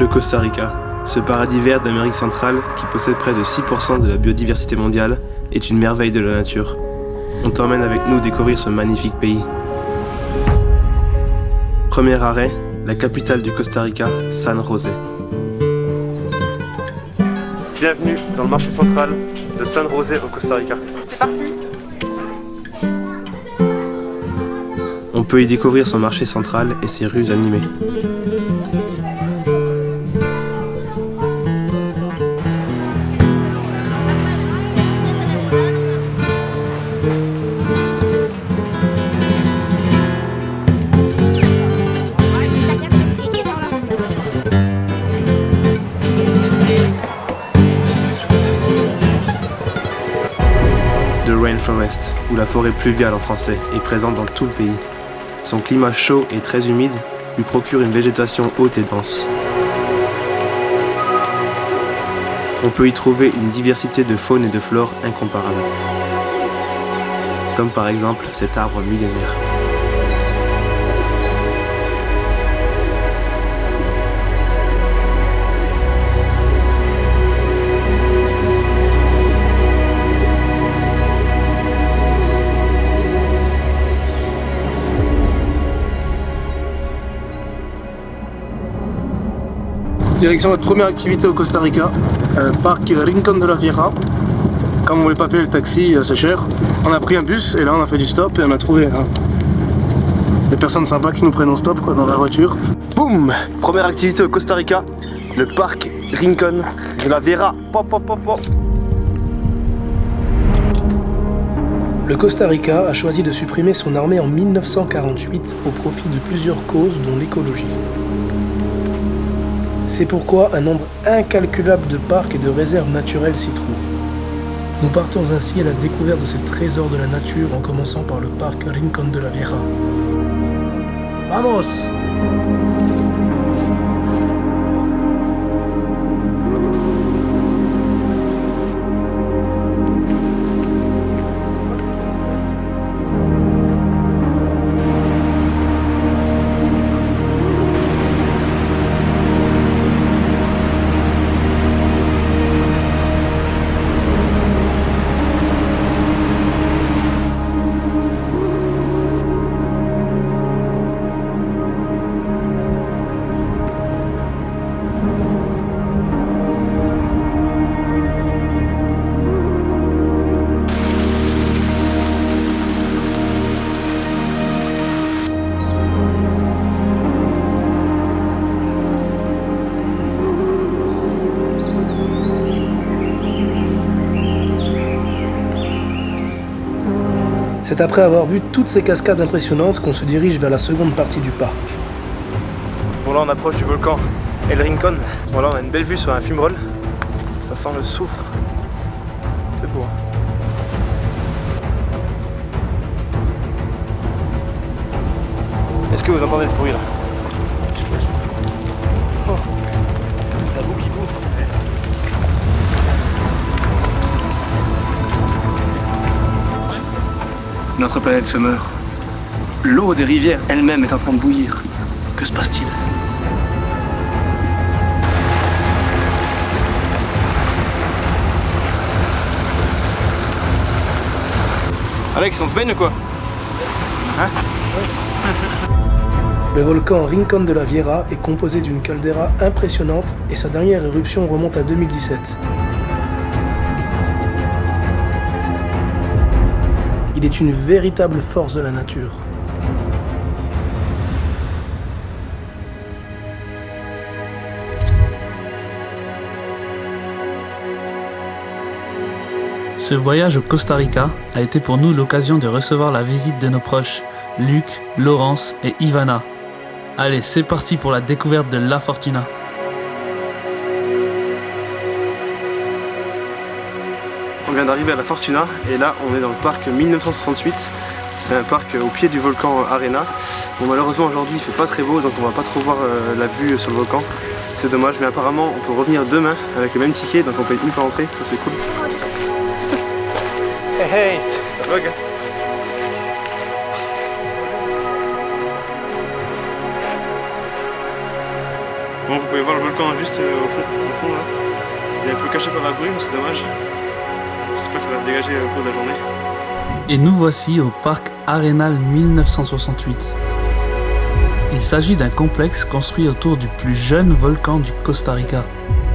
Le Costa Rica, ce paradis vert d'Amérique centrale qui possède près de 6% de la biodiversité mondiale, est une merveille de la nature. On t'emmène avec nous découvrir ce magnifique pays. Premier arrêt, la capitale du Costa Rica, San José. Bienvenue dans le marché central de San José au Costa Rica. C'est parti! On peut y découvrir son marché central et ses rues animées. The Rainforest, ou la forêt pluviale en français, est présente dans tout le pays. Son climat chaud et très humide lui procure une végétation haute et dense. On peut y trouver une diversité de faune et de flore incomparable. Comme par exemple cet arbre millénaire. Direction notre première activité au Costa Rica, parc Rincón de la Vieja. Comme on voulait pas payer le taxi, c'est cher. On a pris un bus et là on a fait du stop et on a trouvé des personnes sympas qui nous prennent en stop dans la voiture. Boum! Première activité au Costa Rica, le parc Rincón de la Vieja. Pop, pop, pop, pop. Le Costa Rica a choisi de supprimer son armée en 1948 au profit de plusieurs causes dont l'écologie. C'est pourquoi un nombre incalculable de parcs et de réserves naturelles s'y trouvent. Nous partons ainsi à la découverte de ces trésors de la nature en commençant par le parc Rincón de la Vieja. Vamos! C'est après avoir vu toutes ces cascades impressionnantes qu'on se dirige vers la seconde partie du parc. Bon là on approche du volcan El Rincón. Bon là on a une belle vue sur un fumerol. Ça sent le soufre. C'est beau. Est-ce que vous entendez ce bruit là? Oh. La boue qui boue. Notre planète se meurt. L'eau des rivières elle-même est en train de bouillir. Que se passe-t-il? Alex, on se baigne ou quoi? Hein? Le volcan Rincón de la Vieja est composé d'une caldeira impressionnante et sa dernière éruption remonte à 2017. Il est une véritable force de la nature. Ce voyage au Costa Rica a été pour nous l'occasion de recevoir la visite de nos proches, Luc, Laurence et Ivana. Allez, c'est parti pour la découverte de La Fortuna. On vient d'arriver à La Fortuna et là on est dans le parc 1968. C'est un parc au pied du volcan Arena. Bon, malheureusement aujourd'hui il fait pas très beau donc on va pas trop voir la vue sur le volcan. C'est dommage mais apparemment on peut revenir demain avec le même ticket donc on paye une fois l'entrée, ça c'est cool. Hey, Ça va, gars? Bon, vous pouvez voir le volcan juste au fond là. Il est un peu caché par la brume, c'est dommage. J'espère que ça va se dégager au cours de la journée. Et nous voici au parc Arenal 1968. Il s'agit d'un complexe construit autour du plus jeune volcan du Costa Rica,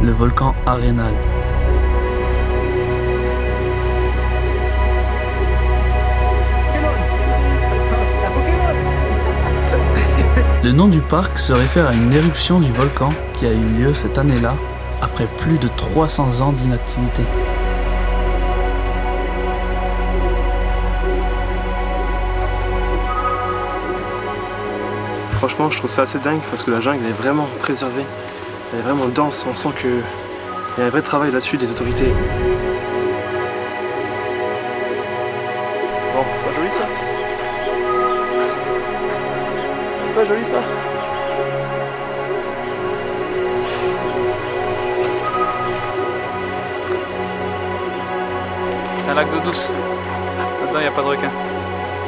le volcan Arenal. Le nom du parc se réfère à une éruption du volcan qui a eu lieu cette année-là, après plus de 300 ans d'inactivité. Franchement, je trouve ça assez dingue parce que la jungle est vraiment préservée. Elle est vraiment dense, on sent qu'il y a un vrai travail là-dessus des autorités. Bon, c'est pas joli ça? C'est pas joli ça? C'est un lac d'eau douce. Là-dedans, il n'y a pas de requin.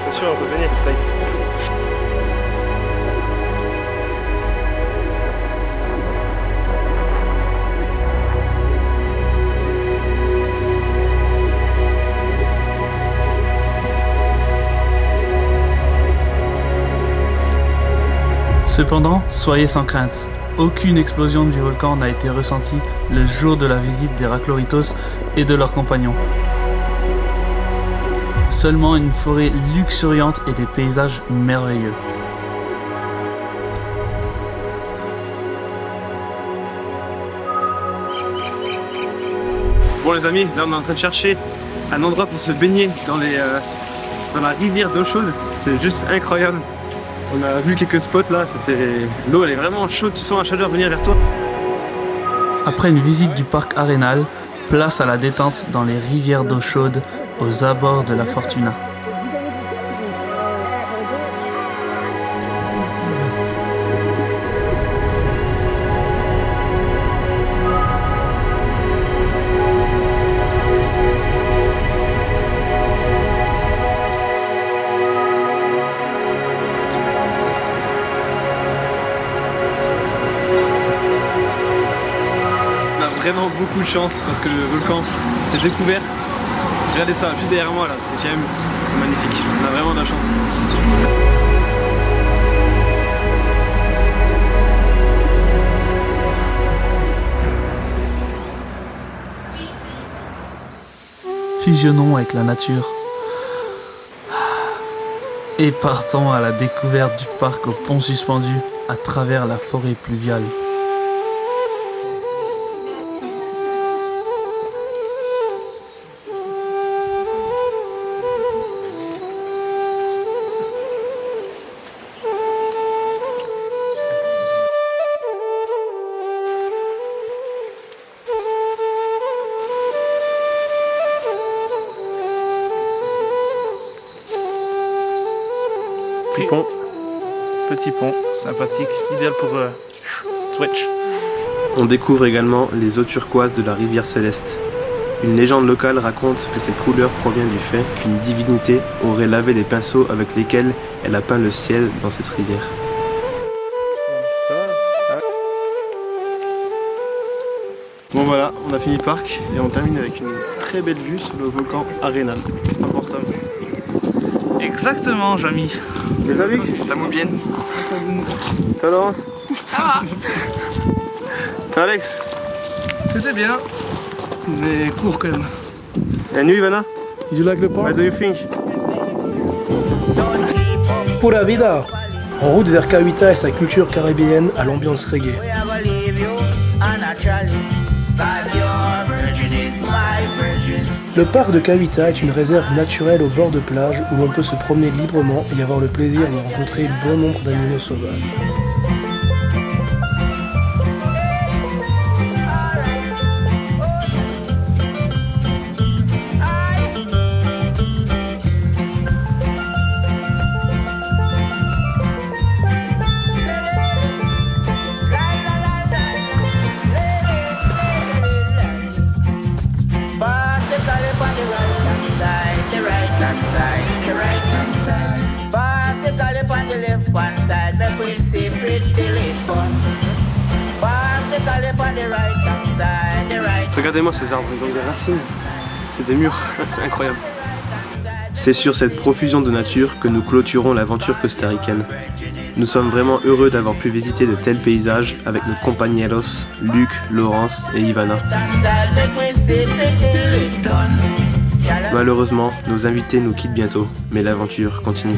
C'est sûr, on peut se baigner. C'est safe. Cependant, soyez sans crainte. Aucune explosion du volcan n'a été ressentie le jour de la visite des Racloritos et de leurs compagnons. Seulement une forêt luxuriante et des paysages merveilleux. Bon les amis, là on est en train de chercher un endroit pour se baigner dans la rivière d'eau chaude. C'est juste incroyable. On a vu quelques spots là, l'eau elle est vraiment chaude, tu sens la chaleur venir vers toi. Après une visite du parc Arenal, place à la détente dans les rivières d'eau chaude aux abords de la Fortuna. On a vraiment beaucoup de chance parce que le volcan s'est découvert. Regardez ça, juste derrière moi là, c'est magnifique. On a vraiment de la chance. Fusionnons avec la nature. Et partons à la découverte du parc au pont suspendu à travers la forêt pluviale. Petit pont, sympathique, idéal pour stretch. On découvre également les eaux turquoises de la rivière Céleste. Une légende locale raconte que cette couleur provient du fait qu'une divinité aurait lavé les pinceaux avec lesquels elle a peint le ciel dans cette rivière. Bon voilà, on a fini le parc et on termine avec une très belle vue sur le volcan Arenal. Qu'est-ce que t'en penses Tom? Exactement, Jamy. Les amis, T'as bien. ça Laurence? Ça va. T'as Alex? C'était bien, mais court quand même. La nuit Ivana? Did you like the What park? do you think? Pura vida! En route vers Cahuita et sa culture caribéenne à l'ambiance reggae. Le parc de Cahuita est une réserve naturelle au bord de plage où l'on peut se promener librement et avoir le plaisir de rencontrer bon nombre d'animaux sauvages. Bicycle on the left hand side, make we see pretty Regardez-moi ces arbres, ils ont des racines. C'est des murs, c'est incroyable. C'est sur cette profusion de nature que nous clôturons l'aventure costaricaine. Nous sommes vraiment heureux d'avoir pu visiter de tels paysages avec nos compañeros Luc, Laurence et Ivana. Malheureusement, nos invités nous quittent bientôt, mais l'aventure continue.